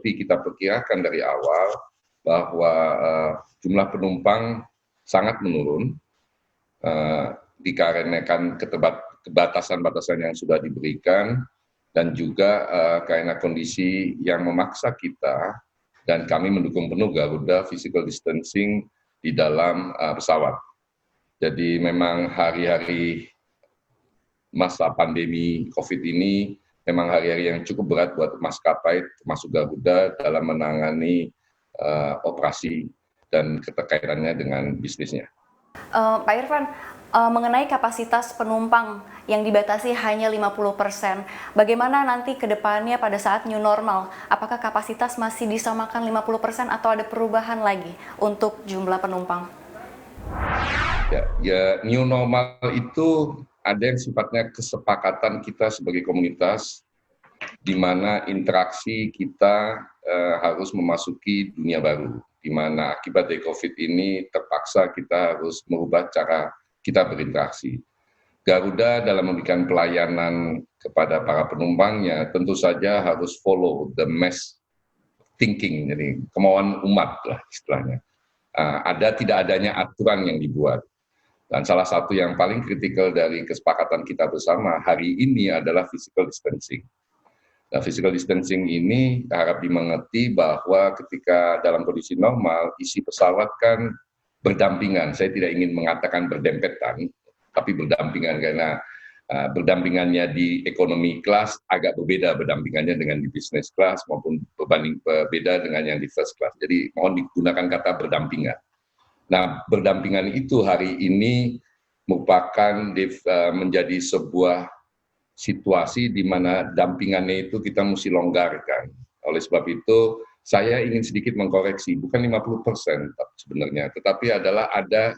seperti kita perkirakan dari awal bahwa jumlah penumpang sangat menurun dikarenakan kebatasan-batasan yang sudah diberikan dan juga karena kondisi yang memaksa kita dan kami mendukung penuh Garuda physical distancing di dalam pesawat. Jadi memang hari-hari masa pandemi COVID ini memang hari-hari yang cukup berat buat maskapai termasuk Garuda dalam menangani operasi dan keterkaitannya dengan bisnisnya. Pak Irfan, mengenai kapasitas penumpang yang dibatasi hanya 50%, bagaimana nanti ke depannya pada saat new normal? Apakah kapasitas masih disamakan 50% atau ada perubahan lagi untuk jumlah penumpang? Ya, new normal itu ada yang sifatnya kesepakatan kita sebagai komunitas, di mana interaksi kita harus memasuki dunia baru, di mana akibat dari COVID ini terpaksa kita harus merubah cara kita berinteraksi. Garuda dalam memberikan pelayanan kepada para penumpangnya tentu saja harus follow the mass thinking, jadi kemauan umat lah istilahnya. Tidak adanya aturan yang dibuat. Dan salah satu yang paling kritikal dari kesepakatan kita bersama hari ini adalah physical distancing. Nah, physical distancing ini harap dimengerti bahwa ketika dalam kondisi normal, isi pesawat kan berdampingan. Saya tidak ingin mengatakan berdempetan, tapi berdampingan karena berdampingannya di economy class agak berbeda berdampingannya dengan di business class maupun berbeda dengan yang di first class. Jadi mohon digunakan kata berdampingan. Nah, berdampingan itu hari ini merupakan menjadi sebuah situasi di mana dampingannya itu kita mesti longgarkan. Oleh sebab itu, saya ingin sedikit mengkoreksi, bukan 50% sebenarnya, tetapi adalah ada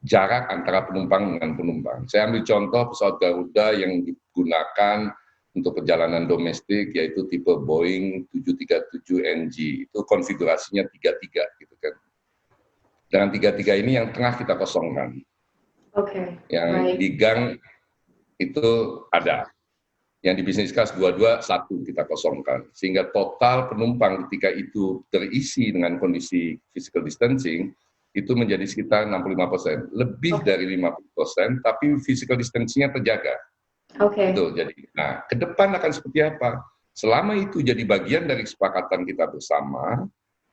jarak antara penumpang dengan penumpang. Saya ambil contoh pesawat Garuda yang digunakan untuk perjalanan domestik, yaitu tipe Boeing 737NG, itu konfigurasinya 33, gitu kan. Dengan 33 ini yang tengah kita kosongkan. Yang di gang itu ada. Yang di bisnis kelas 22, 1 kita kosongkan. Sehingga total penumpang ketika itu terisi dengan kondisi physical distancing, itu menjadi sekitar 65%. Lebih dari 50%, tapi physical distancing-nya terjaga. Itu jadi. Nah, ke depan akan seperti apa? Selama itu jadi bagian dari kesepakatan kita bersama,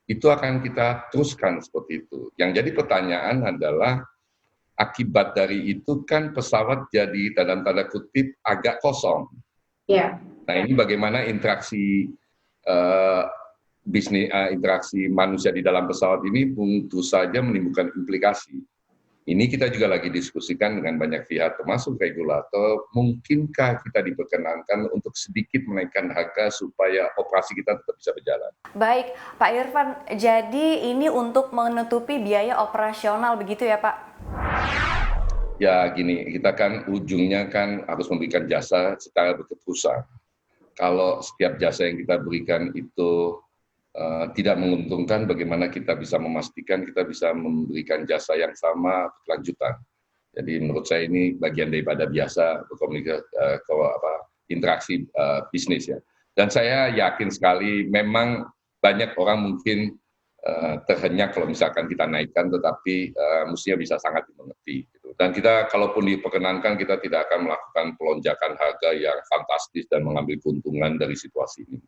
itu akan kita teruskan seperti itu. Yang jadi pertanyaan adalah, akibat dari itu kan pesawat jadi dalam tanda kutip agak kosong. Nah, ini bagaimana interaksi interaksi manusia di dalam pesawat ini tentu saja menimbulkan implikasi. Ini kita juga lagi diskusikan dengan banyak pihak termasuk regulator, mungkinkah kita diperkenankan untuk sedikit menaikkan harga supaya operasi kita tetap bisa berjalan. Baik, Pak Irfan, jadi ini untuk menutupi biaya operasional begitu ya Pak? Ya gini, kita kan ujungnya kan harus memberikan jasa secara berketerusan. Kalau setiap jasa yang kita berikan itu tidak menguntungkan, bagaimana kita bisa memastikan kita bisa memberikan jasa yang sama berkelanjutan. Jadi menurut saya ini bagian daripada biasa berkomunikasi, interaksi bisnis ya. Dan saya yakin sekali memang banyak orang mungkin terhenyak kalau misalkan kita naikkan, tetapi mestinya bisa sangat dimengerti. Gitu. Dan kita kalaupun diperkenankan, kita tidak akan melakukan pelonjakan harga yang fantastis dan mengambil keuntungan dari situasi ini.